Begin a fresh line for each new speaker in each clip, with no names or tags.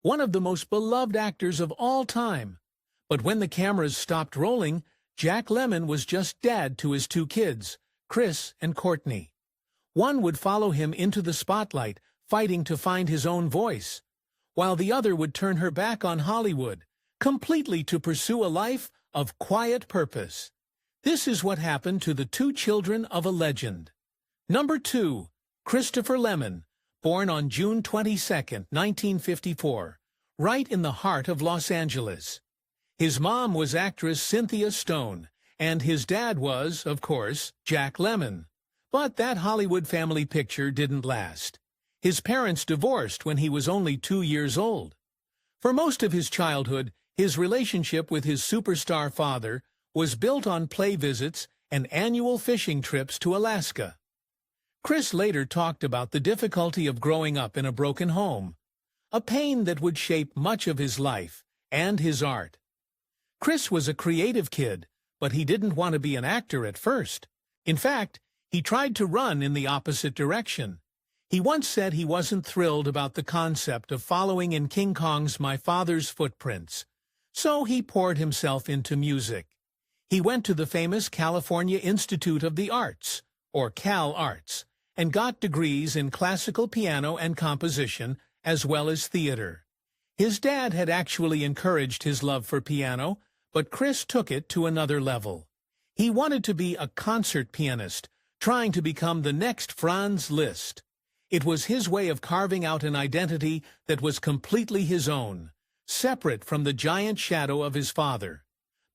one of the most beloved actors of all time. But when the cameras stopped rolling, Jack Lemmon was just dad to his two kids, Chris and Courtney. One would follow him into the spotlight, fighting to find his own voice, while the other would turn her back on Hollywood, completely to pursue a life of quiet purpose. This is what happened to the two children of a legend. Number 2. Christopher Lemmon, born on June 22, 1954, right in the heart of Los Angeles. His mom was actress Cynthia Stone, and his dad was, of course, Jack Lemmon. But that Hollywood family picture didn't last. His parents divorced when he was only 2 years old. For most of his childhood, his relationship with his superstar father was built on play visits and annual fishing trips to Alaska. Chris later talked about the difficulty of growing up in a broken home, a pain that would shape much of his life and his art. Chris was a creative kid, but he didn't want to be an actor at first. In fact, he tried to run in the opposite direction. He once said he wasn't thrilled about the concept of following in King Kong's My Father's footprints, so he poured himself into music. He went to the famous California Institute of the Arts, or Cal Arts, and got degrees in classical piano and composition, as well as theater. His dad had actually encouraged his love for piano, but Chris took it to another level. He wanted to be a concert pianist, trying to become the next Franz Liszt. It was his way of carving out an identity that was completely his own, separate from the giant shadow of his father.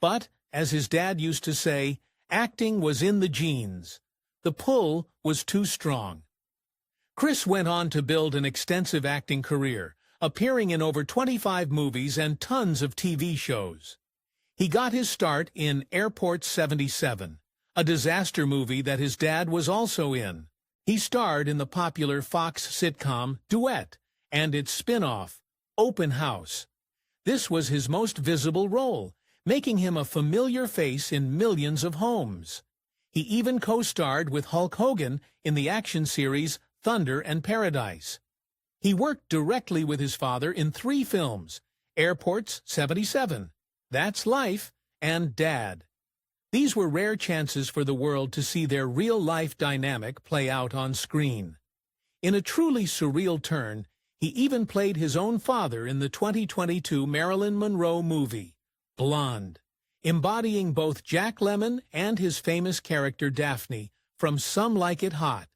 But, as his dad used to say, acting was in the genes. The pull was too strong. Chris went on to build an extensive acting career, appearing in over 25 movies and tons of TV shows. He got his start in Airport 77, a disaster movie that his dad was also in. He starred in the popular Fox sitcom Duet and its spin-off, Open House. This was his most visible role, making him a familiar face in millions of homes. He even co-starred with Hulk Hogan in the action series Thunder and Paradise. He worked directly with his father in 3 films, Airports 77, That's Life, and Dad. These were rare chances for the world to see their real-life dynamic play out on screen. In a truly surreal turn, he even played his own father in the 2022 Marilyn Monroe movie, Blonde, embodying both Jack Lemmon and his famous character Daphne from Some Like It Hot.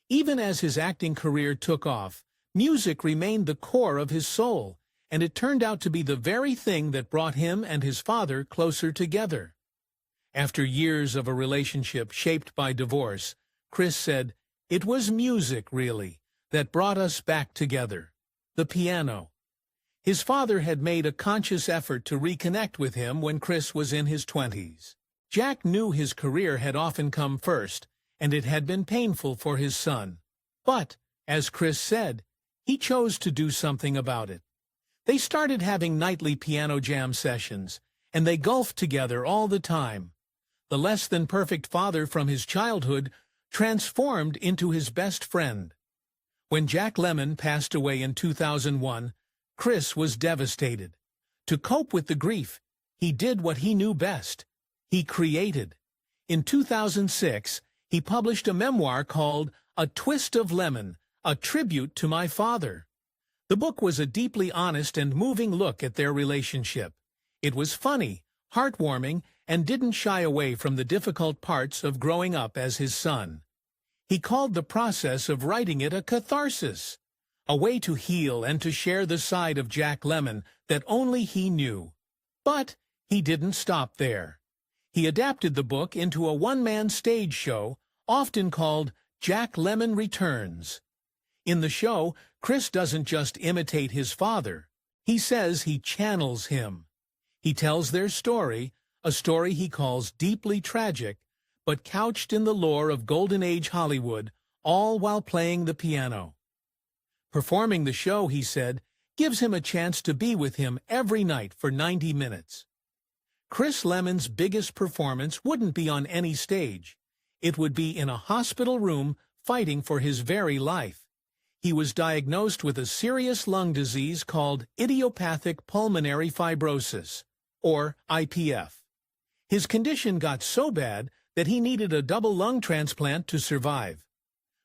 Even as his acting career took off, music remained the core of his soul, and it turned out to be the very thing that brought him and his father closer together. After years of a relationship shaped by divorce, Chris said, "It was music, really, that brought us back together. The piano." His father had made a conscious effort to reconnect with him when Chris was in his 20s. Jack knew his career had often come first, and it had been painful for his son. But, as Chris said, he chose to do something about it. They started having nightly piano jam sessions, and they golfed together all the time. The less-than-perfect father from his childhood transformed into his best friend. When Jack Lemmon passed away in 2001, Chris was devastated. To cope with the grief, he did what he knew best. He created. In 2006, he published a memoir called A Twist of Lemon, a tribute to my father. The book was a deeply honest and moving look at their relationship. It was funny, heartwarming, and didn't shy away from the difficult parts of growing up as his son. He called the process of writing it a catharsis, a way to heal and to share the side of Jack Lemmon that only he knew. But he didn't stop there. He adapted the book into a one-man stage show, often called Jack Lemmon Returns. In the show, Chris doesn't just imitate his father. He says he channels him. He tells their story, a story he calls deeply tragic, but couched in the lore of Golden Age Hollywood, all while playing the piano. Performing the show, he said, gives him a chance to be with him every night for 90 minutes. Chris Lemmon's biggest performance wouldn't be on any stage. It would be in a hospital room fighting for his very life. he was diagnosed with a serious lung disease called idiopathic pulmonary fibrosis, or IPF. His condition got so bad that he needed a double lung transplant to survive.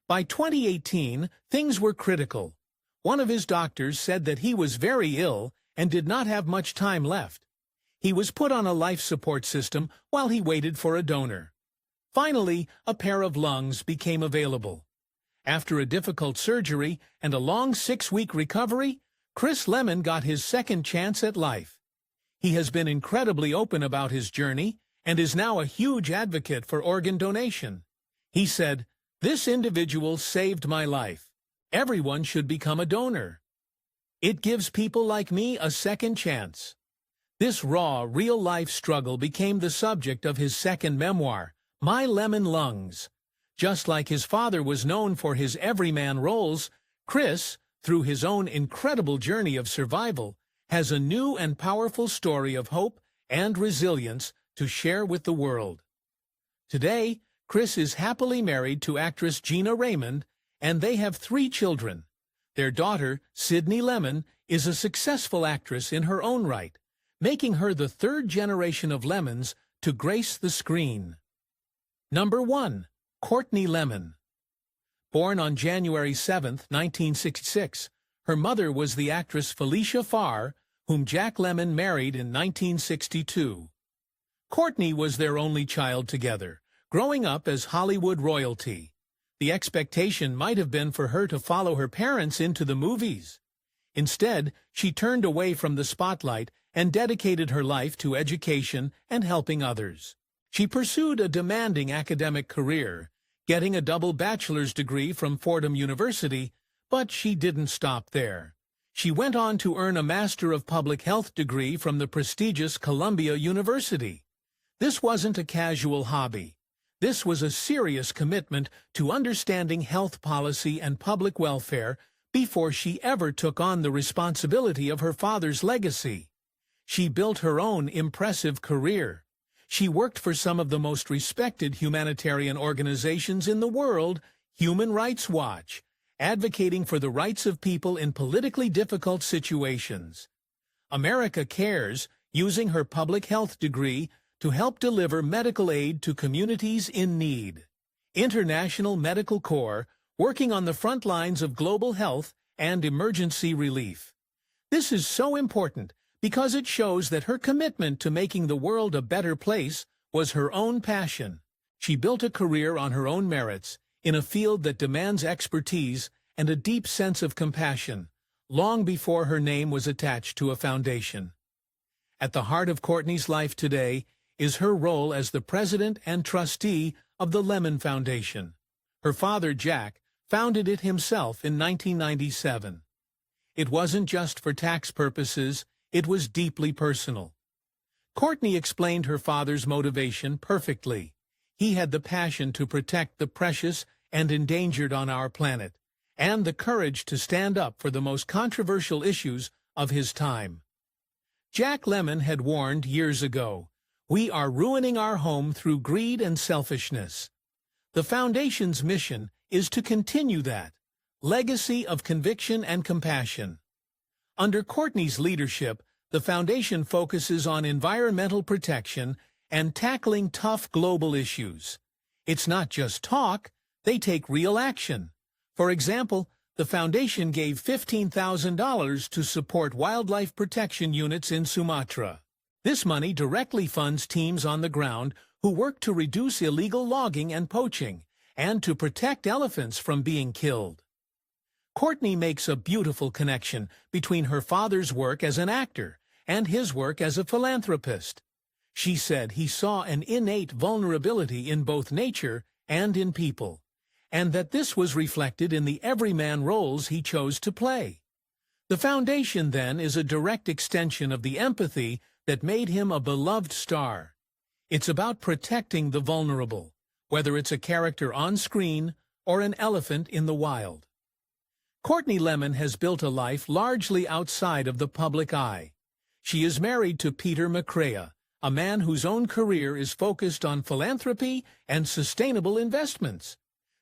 By 2018, things were critical. One of his doctors said that he was very ill and did not have much time left. He was put on a life support system while he waited for a donor. Finally, a pair of lungs became available. After a difficult surgery and a long 6-week recovery, Chris Lemmon got his second chance at life. He has been incredibly open about his journey and is now a huge advocate for organ donation. He said, "This individual saved my life. Everyone should become a donor. It gives people like me a second chance." This raw, real-life struggle became the subject of his second memoir, My Lemon Lungs. Just like his father was known for his everyman roles, Chris, through his own incredible journey of survival, has a new and powerful story of hope and resilience to share with the world. Today, Chris is happily married to actress Gina Raymond, and they have 3 children. Their daughter, Sydney Lemmon, is a successful actress in her own right, making her the 3rd generation of Lemmons to grace the screen. Number 1. Courtney Lemmon. Born on January 7, 1966, her mother was the actress Felicia Farr, whom Jack Lemmon married in 1962. Courtney was their only child together, growing up as Hollywood royalty. The expectation might have been for her to follow her parents into the movies. Instead, she turned away from the spotlight and dedicated her life to education and helping others. She pursued a demanding academic career, getting a double bachelor's degree from Fordham University, but she didn't stop there. She went on to earn a Master of Public Health degree from the prestigious Columbia University. This wasn't a casual hobby. This was a serious commitment to understanding health policy and public welfare before she ever took on the responsibility of her father's legacy. She built her own impressive career. She worked for some of the most respected humanitarian organizations in the world, Human Rights Watch, advocating for the rights of people in politically difficult situations. America Cares, using her public health degree to help deliver medical aid to communities in need. International Medical Corps, working on the front lines of global health and emergency relief. This is so important because it shows that her commitment to making the world a better place was her own passion. She built a career on her own merits, in a field that demands expertise and a deep sense of compassion, long before her name was attached to a foundation. At the heart of Courtney's life today is her role as the president and trustee of the Lemmon Foundation. Her father, Jack, founded it himself in 1997. It wasn't just for tax purposes, it was deeply personal. Courtney explained her father's motivation perfectly. He had the passion to protect the precious and endangered on our planet, and the courage to stand up for the most controversial issues of his time. Jack Lemmon had warned years ago, "We are ruining our home through greed and selfishness." The Foundation's mission is to continue that legacy of conviction and compassion. Under Courtney's leadership, the Foundation focuses on environmental protection and tackling tough global issues. It's not just talk, they take real action. For example, the Foundation gave $15,000 to support wildlife protection units in Sumatra. This money directly funds teams on the ground who work to reduce illegal logging and poaching, and to protect elephants from being killed. Courtney makes a beautiful connection between her father's work as an actor and his work as a philanthropist. She said he saw an innate vulnerability in both nature and in people, and that this was reflected in the everyman roles he chose to play. The Foundation, then, is a direct extension of the empathy that made him a beloved star. It's about protecting the vulnerable, whether it's a character on screen or an elephant in the wild. Courtney Lemmon has built a life largely outside of the public eye. She is married to Peter McCrea, a man whose own career is focused on philanthropy and sustainable investments.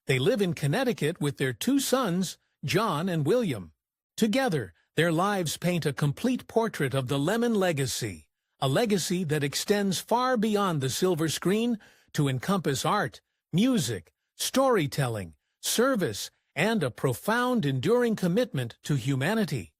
They live in Connecticut with their 2 sons, John and William. Together, their lives paint a complete portrait of the Lemmon legacy, a legacy that extends far beyond the silver screen to encompass art, music, storytelling, service, and a profound, enduring commitment to humanity.